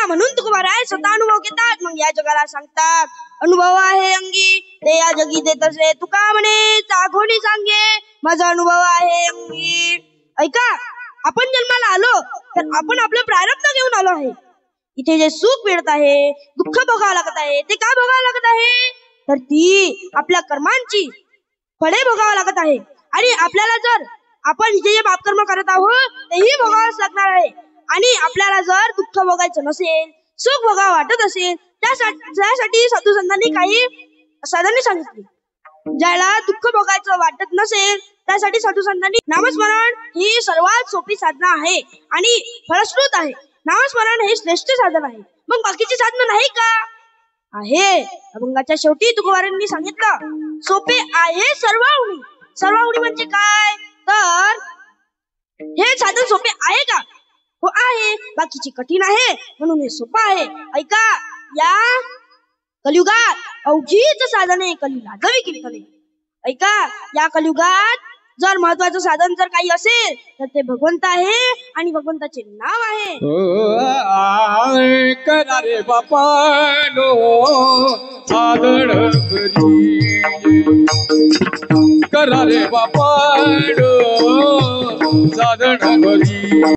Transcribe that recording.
म्हणून तुकोबाराय स्वतः अनुभव घेतात मग या जगाला सांगतात. अनुभव आहे अंगी ते या जगी देत असे तुका म्हणे चाखोनी सांगे माझा अनुभव आहे अंगी. ऐका, आपण जन्माला आलो तर आपण आपलं प्रारब्ध घेऊन आलो आहे. इथे जे सुख मिळत आहे, दुःख भोगावं लागत आहे, ते का भोगावं लागत आहे तर ती आपल्या कर्मांची फळे भोगावं लागत आहे. आणि आपल्याला जर आपण इथे जे पापकर्म करत आहोत तेही भोगावंच लागणार आहे. आणि आपल्याला जर दुःख भोगायचं नसेल, सुख भोगावं वाटत असेल, त्यासाठी साधू संतांनी काही साधने सांगितली. ज्याला दुःख भोगायचं वाटत नसेल त्यासाठी साधू संतांनी नामस्मरण ही सर्वात सोपी साधना आहे आणि फलश्रुत आहे. नामस्मरण हे श्रेष्ठ साधन आहे. मग बाकीची साधनं नाही का? आहे. अभंगाच्या शेवटी तुकोबारांनी सांगितलं सोपे आहे सर्वाहुनी. सर्वाहुनी म्हणजे काय तर हे साधन सोपे आहे का? हो आहे. बाकीची कठीण आहे म्हणून हे सोपं आहे. ऐका, या कलियुगात अवघीच साधने कलीला जवी कीर्तने. ऐका, या कलियुगात जर महत्वाचं साधन जर काही असेल तर ते भगवंत आहे आणि भगवंताचे नाव आहे. करा रे बापानो साधन करी, करा रे बापानो साधन करी.